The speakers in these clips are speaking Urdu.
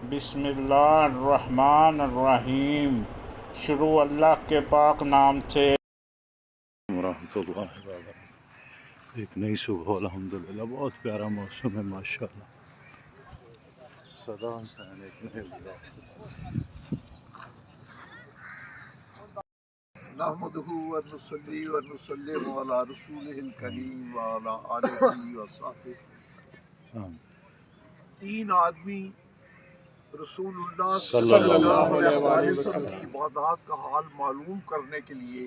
بسم اللہ الرحمن الرحیم. شروع اللہ کے پاک نام سے. ورحمۃ اللہ وبرکاتہ. ایک نئی صبح الحمدللہ. بہت پیارا موسم ہے ماشاءاللہ. صدا حسین ایک نئے نحمده ونصلي ونسلم على رسوله الكريم وعلى آله وصحبه. تین آدمی رسول اللہ صلی اللہ علیہ وسلم کی عبادات کا حال معلوم کرنے کے لیے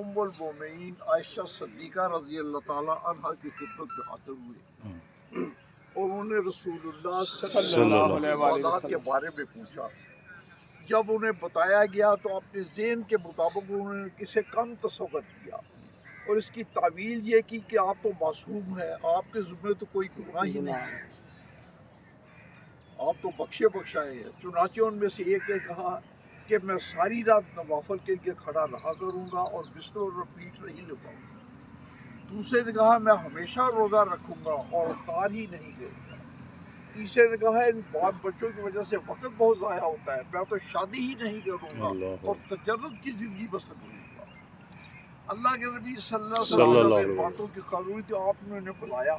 ام المومنین عائشہ صدیقہ رضی اللہ تعالی عنہ کی خدمت میں حاضر ہوئے اور انہوں نے رسول اللہ صلی اللہ علیہ وسلم کے بارے میں پوچھا. جب انہیں بتایا گیا تو اپنے ذہن کے مطابق انہوں نے کسے کم تصور کیا اور اس کی تعویل یہ کی کہ آپ تو معصوم ہیں، آپ کے ذمہ تو کوئی گناہ ہی نہیں ہے، آپ تو بخشے بخشائے ہیں. چنانچہ ان میں سے ایک نے کہا کہ میں ساری رات نوافل کے لیے کھڑا رہا کروں گا اور بستر پر پیٹھ نہیں لگاؤں گا. دوسرے نے کہا میں ہمیشہ روزہ رکھوں گا اور افطار ہی نہیں کروں گا. تیسرے نے کہا ان بال بچوں کی وجہ سے وقت بہت ضائع ہوتا ہے، میں تو شادی ہی نہیں کروں گا اور تجرد کی زندگی بسر کروں گا. اللہ کے نبی صلی اللہ علیہ وسلم باتوں کی خبر ہوئی تو آپ نے انہیں بلایا،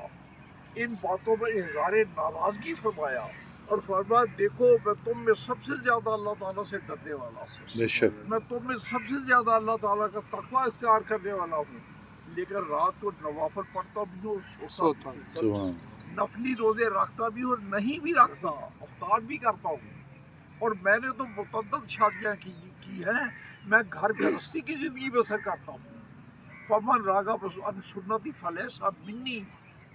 ان باتوں پر اظہار ناراضگی فرمایا اور فرمایا دیکھو میں تم میں سب سے زیادہ اللہ تعالیٰ سے ڈرنے والا ہوں، میں تم میں سب سے زیادہ اللہ تعالیٰ کا تقوی اختیار کرنے والا ہوں، لیکن رات کو نوافل پڑھتا بھی ہوں اور سوتا بھی ہوں، نفلی روزے رکھتا بھی اور نہیں بھی رکھتا، افطار بھی کرتا ہوں، اور میں نے تو متعدد شادیاں کی ہیں، میں گھر گھرستی کی زندگی بسر کرتا ہوں. فمن راغب عن سنتی فلیس منی،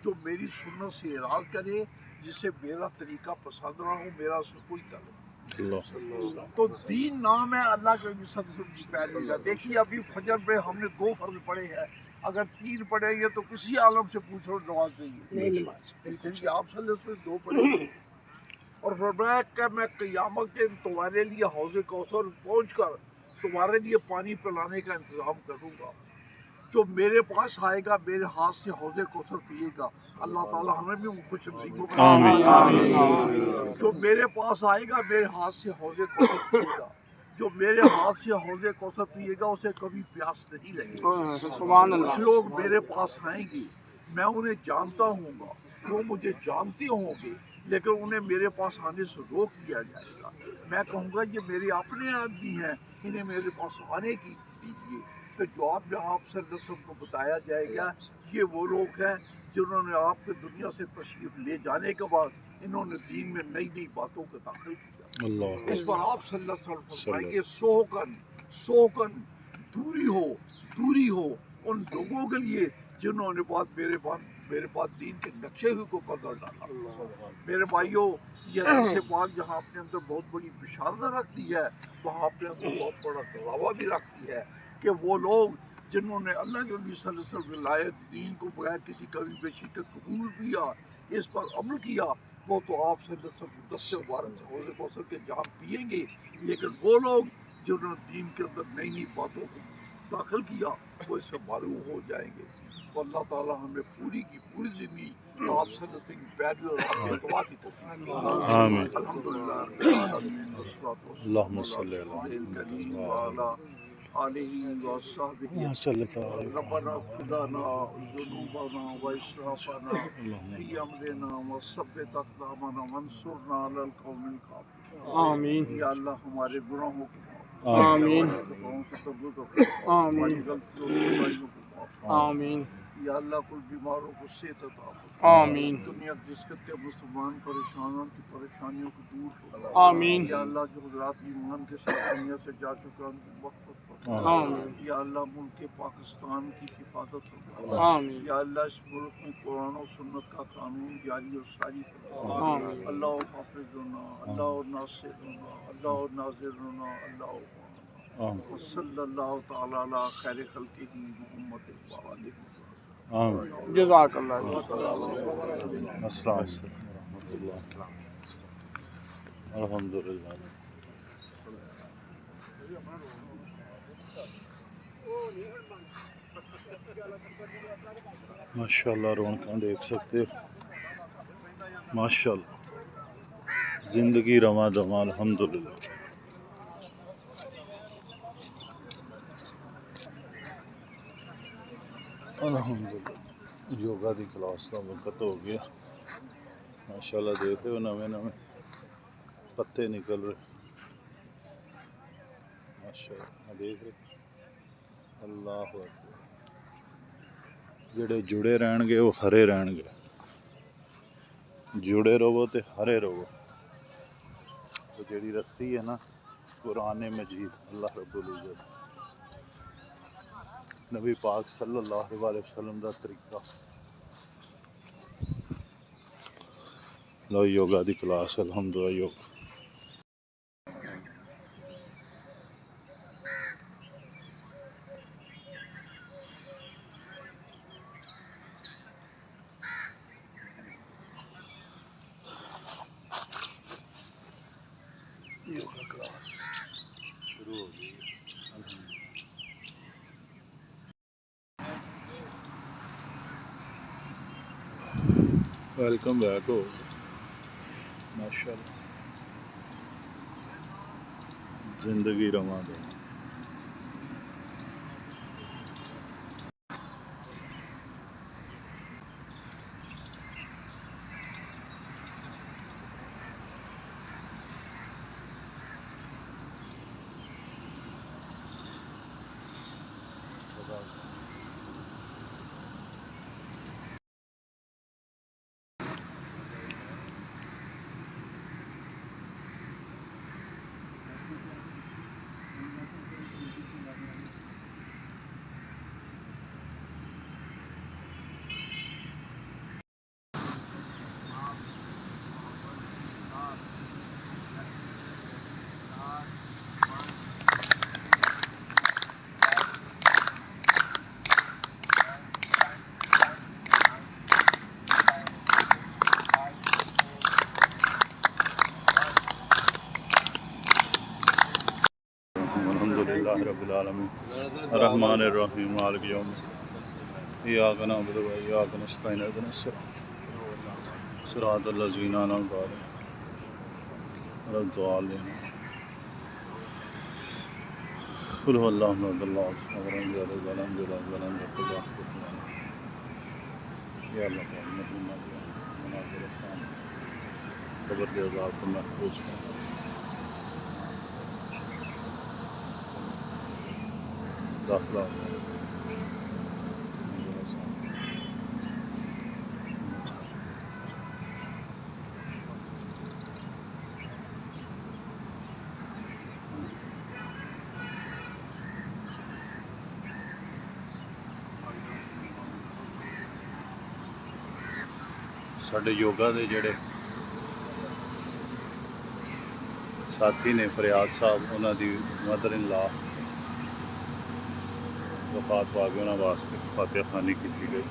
جو میری سنت سے اعراض کرے، جسے میرا طریقہ پسند نہ ہو، میرا اس میں کوئی تعلق نہیں. تو دین نام ہے اللہ کے نبی صلی اللہ علیہ وسلم کی پیروی کا. دیکھیے ابھی فجر میں ہم نے 2 فرض پڑھے ہیں، اگر 3 پڑھیں گے تو کسی عالم سے پوچھو نماز نہیں لیکن آپ صلی اللہ علیہ وسلم 2 پڑھے ہیں. اور فرمایا کہ میں قیامت کے تمہارے لیے حوض کوثر پہنچ کر تمہارے لیے پانی پلانے کا انتظام کروں گا. جو میرے پاس آئے گا میرے ہاتھ سے حوض کوثر پیے گا. اللہ تعالی ہمیں بھی خوش نصیبوں میں آمین. جو میرے پاس آئے گا میرے ہاتھ سے حوض کوثر پیے گا. جو میرے ہاتھ سے حوض کوثر پیے گا اسے کبھی پیاس نہیں لگے گی. سبحان اللہ. کچھ لوگ میرے پاس آئیں گے، میں انہیں جانتا ہوں گا، وہ مجھے جانتے ہوں گے، لیکن انہیں میرے پاس آنے سے روک دیا جائے گا. میں کہوں گا یہ میرے اپنے آدمی ہیں، انہیں میرے پاس آنے کی دیجیے. تو جواب میں آپ صلی اللہ علیہ وسلم کو بتایا جائے گا یہ وہ لوگ ہیں جنہوں نے آپ کے دنیا سے تشریف لے جانے کے بعد انہوں نے دین میں نئی نئی باتوں کو داخل کیا. اس پر آپ صلی اللہ علیہ وسلم فرمائیں گے سوکن دوری ہو ان لوگوں کے لیے جنہوں نے میرے بعد دین کے نقشے ہی کو قدر ڈالا. میرے بھائیوں، یہ حدیث پاک جہاں اپنے اندر بہت بڑی بشارت رکھتی ہے وہاں اپنے اندر بہت بڑا ڈراوا بھی رکھتی ہے کہ وہ لوگ جنہوں نے اللہ کے نبی صلی اللہ علیہ وسلم ولایت دین کو بغیر کسی کمی بیشی کے قبول کیا، اس پر عمل کیا، وہ تو آپ صلی اللہ علیہ وسلم 10 سے 12 حوض کوثر کے جام پیئیں گے. لیکن وہ لوگ جنہوں نے دین کے اندر نئی نئی باتوں کو داخل کیا وہ اس سے معلوم ہو جائیں گے. تو اللہ تعالیٰ ہمیں پوری کی پوری زندگی آپ صلی اللہ علیہ وسلم کی پیروی اور آپ کے اتباع کی توفیق دے. آمین. الحمدللہ رب العالمین والصلاۃ والسلام علی رسول الکریم وعلی آلہ وصحبہ. ربنا اغفر لنا ذنوبنا واسرافنا فی امرنا وثبت اقدامنا وانصرنا علی القوم الکافرین. آمین. یا اللہ ہمارے گناہوں کو معاف فرما. آمین. ہماری خطاؤں سے قبول کرو. ہماری غلطیوں کوتاہیوں کو معاف فرما. آمین. یا اللہ کل بیماروں کو صحت عطا فرما. آمین. دنیا کے جس قطع مسلمان پریشانوں کی پریشانیوں کو دور فرما. آمین. یا اللہ جو حضرات ایمان کے ساتھ دنیا سے جا چکا ان کی مغفرت فرما. آمین. یا اللہ ملک پاکستان کی حفاظت فرما. آمین. یا اللہ اس ملک میں قرآن و سنت کا قانون جاری اور ساری فرما. آمین. اللہ حافظنا، اللہ ناصرنا، اللہ ناظرنا، اللہ صلی اللہ تعالی علی خیر خلقہ محمد وآلہ وسلم. جزاک اللہ. السلام علیکم ورحمۃ اللہ. الحمدللہ. ماشاء اللہ رونقاں دیکھ سکتے ہو ماشاء اللہ. زندگی رواں دواں الحمدللہ. الحمدللہ یوگا دی کلاس کا وقت ہو گیا. ماشاءاللہ دیکھ رہے ہو نویں نویں پتے نکل رہے. ماشاءاللہ دیکھ رہے. اللہ اکبر. جڑے جڑے رہن گے وہ ہرے رہن گے. جڑے رہو تے ہرے رہو. تو جڑی رستی ہے نا قرآن مجید اللہ رب العزت نبی پاک صلی اللہ علیہ وسلم دا طریقہ. لو یوگا دی کلاس الحمدللہ یوگا. یوگا کلاس شروع ہو گئی. ویلکم بیک ہو. ماشاءاللہ زندگی رواں دے. الحمدللہ رب العالمین الرحمن الرحیم مالک یوم ایاک نعبد و ایاک نستعین اهدنا الصراط صراط الذین انعمت علیہم غیر الضالین. قل هو اللہ احد اللہ الصمد لم یلد ولم یولد ولم یکن له کفوا احد. یا اللہ محمد مناظر شان قبر کے عذاب کو محفوظ کر. داخلہ ਸਾਡੇ ਯੋਗਾ ਦੇ ਜਿਹੜੇ ਸਾਥੀ ਨੇ ਫਰਿਆਦ ਸਾਹਿਬ ਉਹਨਾਂ ਦੀ ਮਦਰ ਇਨ ਲਾ ਵਫات پا گئے. انہوں واسطے فاتحہ خوانی کی گئی.